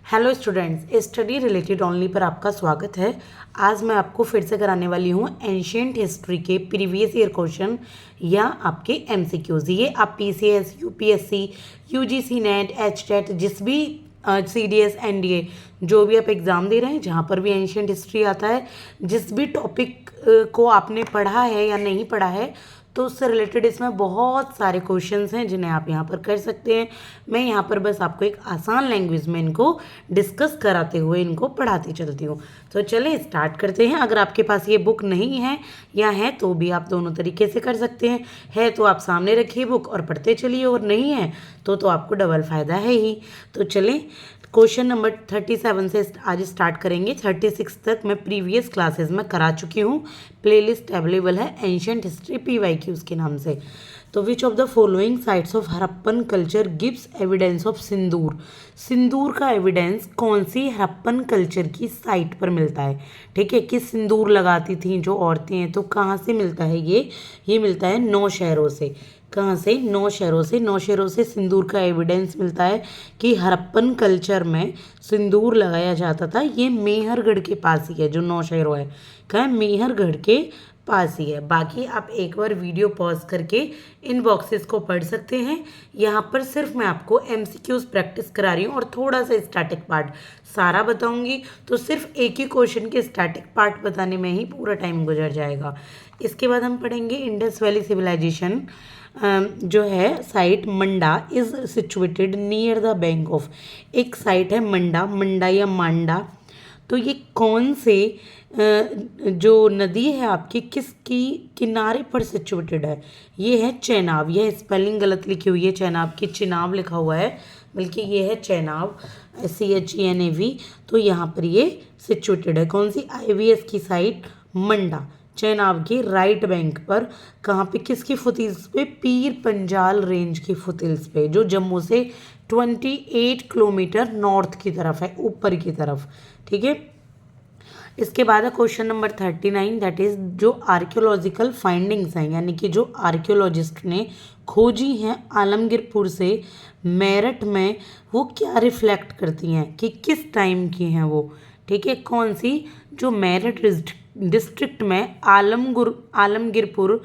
Hello students, study related only पर आपका स्वागत है। आज मैं आपको फिर से कराने वाली हूँ एंशिएंट हिस्ट्री के प्रीवियस ईयर क्वेश्चन या आपके एमसीक्यूज। ये आप PCS, UPSC, UGC net, HTET, जिस भी सीडीएस, एनडीए जो भी आप एग्ज़ाम दे रहे हैं, जहाँ पर भी एंशिएंट हिस्ट्री आता है, जिस भी टॉपिक को आपने पढ़ा है या नहीं पढ़ा है, तो उससे रिलेटेड इसमें बहुत सारे क्वेश्चंस हैं जिन्हें आप यहाँ पर कर सकते हैं। मैं यहाँ पर बस आपको एक आसान लैंग्वेज में इनको डिस्कस कराते हुए इनको पढ़ाती चलती हूँ। तो चलिए स्टार्ट करते हैं। अगर आपके पास ये बुक नहीं है या है तो भी आप दोनों तरीके से कर सकते हैं। है तो आप सामने रखिए बुक और पढ़ते चलिए, और नहीं है तो आपको डबल फ़ायदा है ही। तो चलें, क्वेश्चन नंबर 37 से आज स्टार्ट करेंगे। 36 तक मैं प्रीवियस क्लासेस में करा चुकी हूँ। प्लेलिस्ट अवेलेबल है एंशिएंट हिस्ट्री PYQs के नाम से। तो which of the following sites of Harappan culture gives evidence of sindoor. Sindoor का एविडेंस कौन सी हड़प्पन कल्चर की साइट पर मिलता है? ठीक है, कि सिंदूर लगाती थी जो औरतें हैं, तो कहाँ से मिलता है ये मिलता है नौशहरों से। कहाँ से? नौशहरों से। नौशहरों से सिंदूर का एविडेंस मिलता है कि हड़प्पन कल्चर में सिंदूर लगाया जाता था। ये मेहरगढ़ के पास ही है, जो नौशहरों है। कहाँ है? मेहरगढ़ के पास ही है। बाकी आप एक बार वीडियो पॉज करके इन बॉक्सेस को पढ़ सकते हैं। यहाँ पर सिर्फ मैं आपको MCQs प्रैक्टिस करा रही हूँ और थोड़ा सा स्टैटिक पार्ट सारा बताऊंगी, तो सिर्फ एक ही क्वेश्चन के स्टैटिक पार्ट बताने में ही पूरा टाइम गुजर जाएगा। इसके बाद हम पढ़ेंगे इंडस वैली सिविलाइजेशन जो है site Manda is situated near the bank of. एक साइट है मंडा या मांडा। तो ये कौन से जो नदी है आपकी, किसकी किनारे पर सिचुएटेड है? ये है चेनाब। यह स्पेलिंग गलत लिखी हुई है, चेनाब की चिनाब लिखा हुआ है, बल्कि ये है चेनाब, CHENAV। तो यहाँ पर ये सिचुएटेड है। कौन सी? IVS की साइट मंडा, चेनाब की राइट बैंक पर। कहाँ पे? किसकी फुटिल्स पे? पीर पंजाल रेंज की फुटिल्स पे, जो जम्मू से 28 किलोमीटर नॉर्थ की तरफ है, ऊपर की तरफ। ठीक है। इसके बाद है क्वेश्चन नंबर 39, दैट इज जो आर्कियोलॉजिकल फाइंडिंग्स हैं, यानी कि जो आर्कियोलॉजिस्ट ने खोजी हैं आलमगीरपुर से मेरठ में, वो क्या रिफ्लेक्ट करती हैं कि किस टाइम की हैं वो? ठीक है। कौन सी? जो मेरठ डिस्ट्रिक्ट में आलमगीरपुर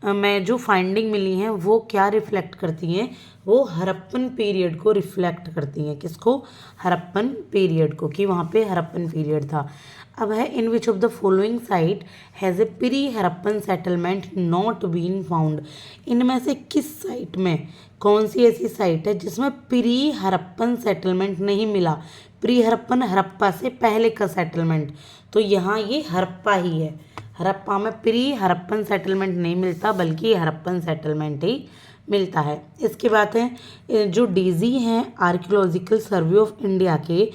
में जो फाइंडिंग मिली हैं, वो क्या रिफ्लेक्ट करती हैं? वो हड़प्पन पीरियड को रिफ्लेक्ट करती हैं। किसको? हड़प्पन पीरियड को, कि वहाँ पे हड़प्पन पीरियड था। अब है in which of the following site has a pre Harappan settlement not been found. इनमें से किस साइट में, कौन सी ऐसी साइट है जिसमें प्री हड़प्पन सेटलमेंट नहीं मिला? प्री हड़प्पन, हड़प्पा से पहले का सेटलमेंट, तो यहाँ ये हड़प्पा ही है। हड़प्पा में प्री हड़प्पन सेटलमेंट नहीं मिलता, बल्कि हड़प्पन सेटलमेंट ही मिलता है। इसके बाद है जो DZ हैं आर्कियोलॉजिकल सर्वे ऑफ इंडिया के,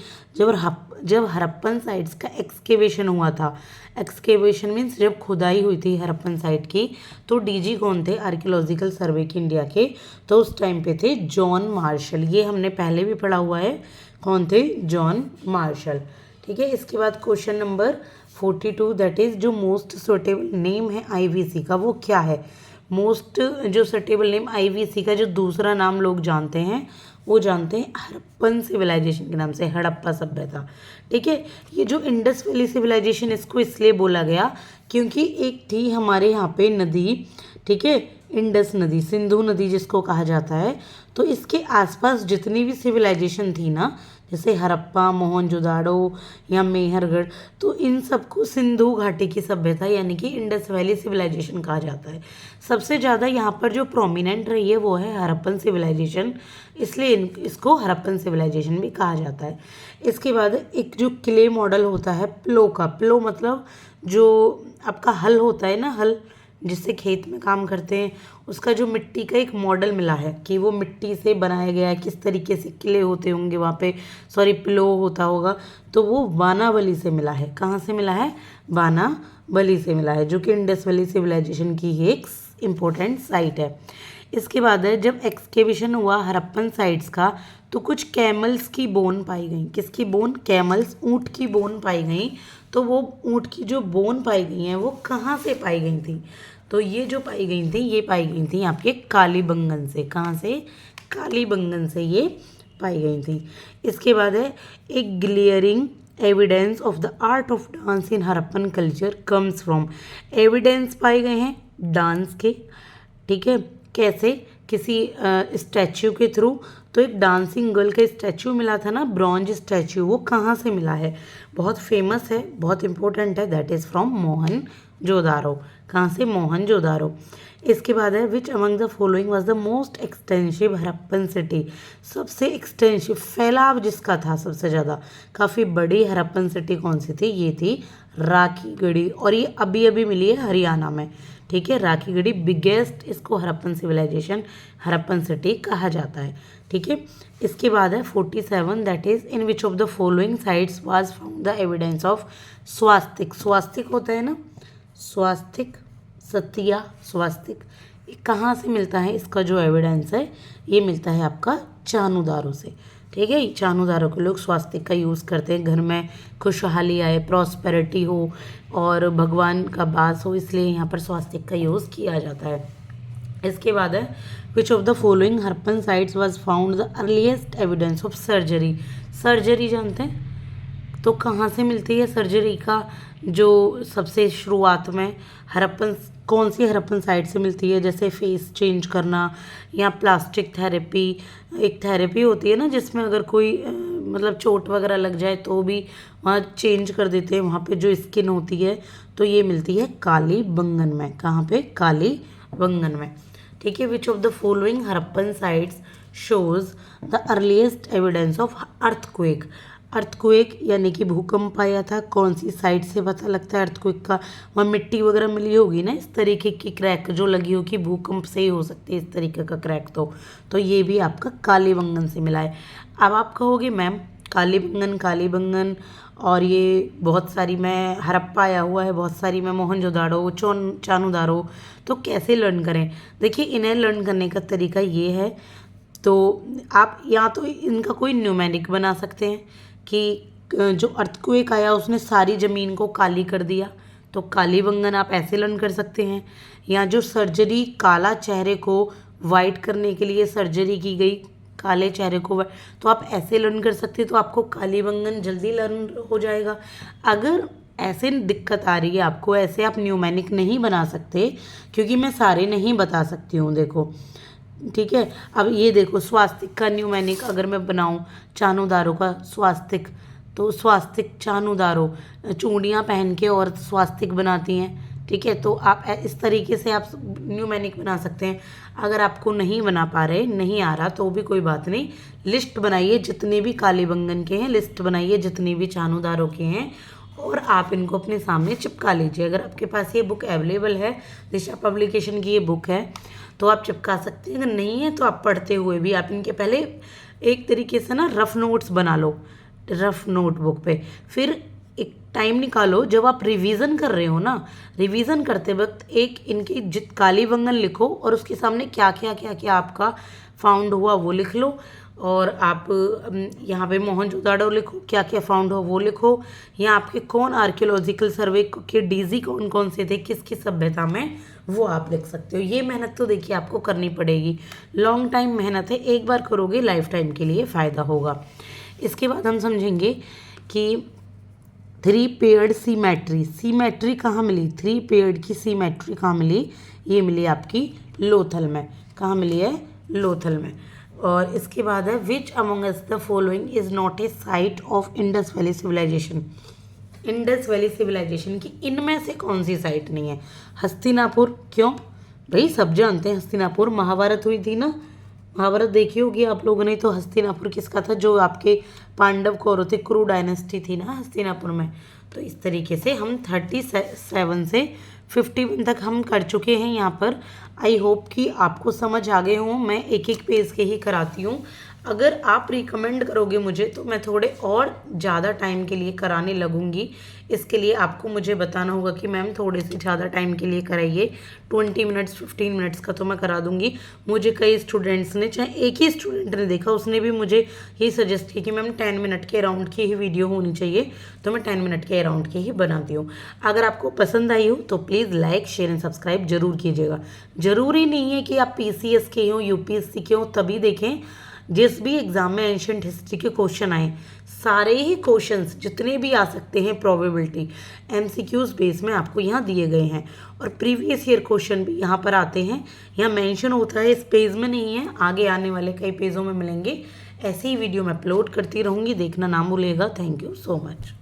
जब हड़प्पन साइट्स का एक्सकेवेशन हुआ था, एक्सकेवेशन मीन्स जब खुदाई हुई थी हड़प्पन साइट की, तो DG कौन थे आर्कियोलॉजिकल सर्वे के इंडिया के? तो उस टाइम पे थे जॉन मार्शल। ये हमने पहले भी पढ़ा हुआ है। कौन थे? John Marshall. ठीक है। इसके बाद क्वेश्चन नंबर 42, दैट इज जो मोस्ट सुटेबल नेम है IVC का, वो क्या है? मोस्ट जो सुटेबल नेम IVC का जो दूसरा नाम लोग जानते हैं, वो जानते हैं हड़प्पन सिविलाइजेशन के नाम से, हड़प्पा सभ्यता। ठीक है। ये जो इंडस वैली सिविलाइजेशन, इसको इसलिए बोला गया क्योंकि एक थी हमारे यहाँ पे नदी, ठीक है, इंडस नदी, सिंधु नदी जिसको कहा जाता है। तो इसके आसपास जितनी भी सिविलाइजेशन थी ना, जैसे हड़प्पा, मोहनजोदाड़ो या मेहरगढ़, तो इन सबको सिंधु घाटी की सभ्यता यानी कि इंडस वैली सिविलाइजेशन कहा जाता है। सबसे ज़्यादा यहाँ पर जो प्रोमिनेंट रही है वो है हड़प्पन सिविलाइजेशन, इसलिए इसको हड़प्पन सिविलाइजेशन भी कहा जाता है। इसके बाद एक जो क्ले मॉडल होता है प्लो का, प्लो मतलब जो आपका हल होता है ना, हल जिससे खेत में काम करते हैं, उसका जो मिट्टी का एक मॉडल मिला है कि वो मिट्टी से बनाया गया है, किस तरीके से किले होते होंगे वहाँ पे, सॉरी प्लो होता होगा, तो वो बानावली से मिला है। कहाँ से मिला है? बानावली से मिला है, जो कि इंडस वैली सिविलाइजेशन की एक इम्पोर्टेंट साइट है। इसके बाद है जब एक्सकेवेशन हुआ हड़प्पन साइट्स का, तो कुछ कैमल्स की बोन पाई गई। किसकी बोन? कैमल्स, ऊँट की बोन पाई गई। तो वो ऊँट की जो बोन पाई गई हैं, वो कहाँ से पाई गई थी? तो ये जो पाई गई थी, ये पाई गई थी आपके कालीबंगन से। कहाँ से? कालीबंगन से ये पाई गई थी। इसके बाद है एक glaring evidence of the art of dance in Harappan culture comes from. Evidence पाए गए हैं डांस के, ठीक है, कैसे, किसी स्टैच्यू के थ्रू। तो एक डांसिंग गर्ल का स्टैच्यू मिला था ना, ब्रॉन्ज स्टैच्यू, वो कहाँ से मिला है, बहुत फेमस है, बहुत इंपॉर्टेंट है, दैट इज़ फ्रॉम मोहनजोदारो। कहाँ से, मोहनजोदारो। इसके बाद है which among the following was the most extensive Harappan city. सबसे एक्सटेंसिव, फैलाव जिसका था सबसे ज़्यादा, काफ़ी बड़ी हरप्पन सिटी कौन सी थी, ये थी राखीगढ़ी, और ये अभी अभी मिली है हरियाणा में, ठीक है। राखीगढ़ी बिगेस्ट, इसको हरप्पन सिविलाइजेशन, हरप्पन सिटी कहा जाता है, ठीक है। इसके बाद है 47, that is in which of the following sites was found the evidence of swastik. Swastik होता है ना, स्वास्तिक, सतिया, स्वास्तिक, ये कहाँ से मिलता है, इसका जो एविडेंस है ये मिलता है आपका चानुदारो से, ठीक है। चानुदारो के लोग स्वास्तिक का यूज़ करते हैं, घर में खुशहाली आए, प्रॉस्पेरिटी हो और भगवान का वास हो, इसलिए यहाँ पर स्वास्तिक का यूज़ किया जाता है। इसके बाद है विच of the following Harappan sites was found the earliest evidence of surgery. Surgery जानते हैं, तो कहाँ से मिलती है सर्जरी का जो सबसे शुरुआत में, हरप्पन, कौन सी हरप्पन साइट से मिलती है, जैसे फेस चेंज करना या प्लास्टिक थेरेपी। एक थेरेपी होती है ना जिसमें अगर कोई मतलब चोट वगैरह लग जाए तो भी वहाँ चेंज कर देते हैं, वहाँ पे जो स्किन होती है, तो ये मिलती है कालीबंगन में। कहाँ पे, कालीबंगन में, ठीक है। विच of the following Harappan sites shows the earliest evidence of earthquake. Earthquake यानी कि भूकंप पाया था, कौन सी साइट से पता लगता है अर्थक्वेक का, वहाँ मिट्टी वगैरह मिली होगी ना, इस तरीके की क्रैक जो लगी होगी, भूकंप से ही हो सकती है इस तरीके का क्रैक, तो ये भी आपका कालीबंगन से मिला है। अब आप कहोगे मैम कालीबंगन कालीबंगन और ये बहुत सारी में हड़प्पा आया हुआ है, बहुत सारी में मोहनजोदाड़ो, चानुदारो, तो कैसे लर्न करें। देखिए इन्हें लर्न करने का तरीका ये है, तो आप या तो इनका कोई न्यूमेरिक बना सकते हैं कि जो अर्थक्वेक आया उसने सारी ज़मीन को काली कर दिया, तो कालीबंगन आप ऐसे लर्न कर सकते हैं। या जो सर्जरी, काला चेहरे को वाइट करने के लिए सर्जरी की गई, काले चेहरे को, तो आप ऐसे लर्न कर सकते हैं, तो आपको कालीबंगन जल्दी लर्न हो जाएगा। अगर ऐसे दिक्कत आ रही है आपको, ऐसे आप न्यूमेरिक नहीं बना सकते, क्योंकि मैं सारे नहीं बता सकती हूँ, देखो, ठीक है। अब ये देखो स्वास्तिक का न्यूमेरिक अगर मैं बनाऊं, चानुदारो का स्वास्तिक, तो स्वास्तिक चानुदारो, चूड़ियाँ पहन के औरत स्वास्तिक बनाती हैं, ठीक है। तो आप इस तरीके से आप न्यूमेरिक बना सकते हैं। अगर आपको नहीं बना पा रहे, नहीं आ रहा, तो भी कोई बात नहीं, लिस्ट बनाइए जितने भी कालीबंगन के हैं, लिस्ट बनाइए जितने भी चानुदारो के हैं, और आप इनको अपने सामने चिपका लीजिए। अगर आपके पास ये बुक अवेलेबल है, दिशा पब्लिकेशन की ये बुक है, तो आप चिपका सकते हैं। अगर नहीं है तो आप पढ़ते हुए भी आप इनके पहले एक तरीके से ना रफ नोट्स बना लो, रफ नोटबुक पे, फिर एक टाइम निकालो जब आप रिवीजन कर रहे हो ना, रिवीजन करते वक्त एक इनकी कालीबंगन लिखो और उसके सामने क्या क्या क्या क्या आपका फाउंड हुआ वो लिख लो, और आप यहाँ पे मोहनजोदाड़ो लिखो, क्या क्या फाउंड हो वो लिखो, या आपके कौन आर्कियोलॉजिकल सर्वे के डीजी कौन कौन से थे किस किस सभ्यता में, वो आप लिख सकते हो। ये मेहनत तो देखिए आपको करनी पड़ेगी, लॉन्ग टाइम मेहनत है, एक बार करोगे लाइफ टाइम के लिए फ़ायदा होगा। इसके बाद हम समझेंगे कि 3 पेयर्ड सीमेट्री, सीमेट्री कहाँ मिली, 3 पेयर्ड की सीमेट्री कहाँ मिली, ये मिली आपकी लोथल में। कहाँ मिली है, लोथल में। और इसके बाद है which among us the following is not a site of Indus valley civilization. Indus valley civilization की इनमें से कौन सी साइट नहीं है, हस्तिनापुर, क्यों भाई सब जानते हैं हस्तिनापुर, महाभारत हुई थी ना, महाभारत देखी होगी आप लोगों ने, तो हस्तिनापुर किसका था, जो आपके पांडव कौरव थे, कुरु डायनेस्टी थी ना हस्तिनापुर में। तो इस तरीके से हम 37 से 51 तक हम कर चुके हैं यहाँ पर। आई होप कि आपको समझ आ गए हों, मैं एक एक पेज के ही कराती हूँ। अगर आप रिकमेंड करोगे मुझे तो मैं थोड़े और ज़्यादा टाइम के लिए कराने लगूंगी। इसके लिए आपको मुझे बताना होगा कि मैम थोड़े से ज़्यादा टाइम के लिए कराइए, 20 मिनट्स 15 मिनट्स का तो मैं करा दूंगी। मुझे कई स्टूडेंट्स ने, चाहे एक ही स्टूडेंट ने देखा, उसने भी मुझे ये सजेस्ट किया कि मैम 10 मिनट के अराउंड की ही वीडियो होनी चाहिए, तो मैं 10 मिनट के अराउंड की ही बनाती हूँ। अगर आपको पसंद आई हो तो please like share and subscribe जरूर कीजिएगा। ज़रूरी नहीं है कि आप PCS के हों, UPSC के हों तभी देखें, जिस भी एग्जाम में एंशियंट हिस्ट्री के क्वेश्चन आए, सारे ही क्वेश्चंस जितने भी आ सकते हैं प्रोबेबिलिटी एमसीक्यूज बेस में आपको यहाँ दिए गए हैं। और प्रीवियस ईयर क्वेश्चन भी यहाँ पर आते हैं, यहाँ मेंशन होता है, इस पेज में नहीं है, आगे आने वाले कई पेजों में मिलेंगे। ऐसे ही वीडियो मैं अपलोड करती रहूँगी, देखना ना भूलिएगा। Thank you so much.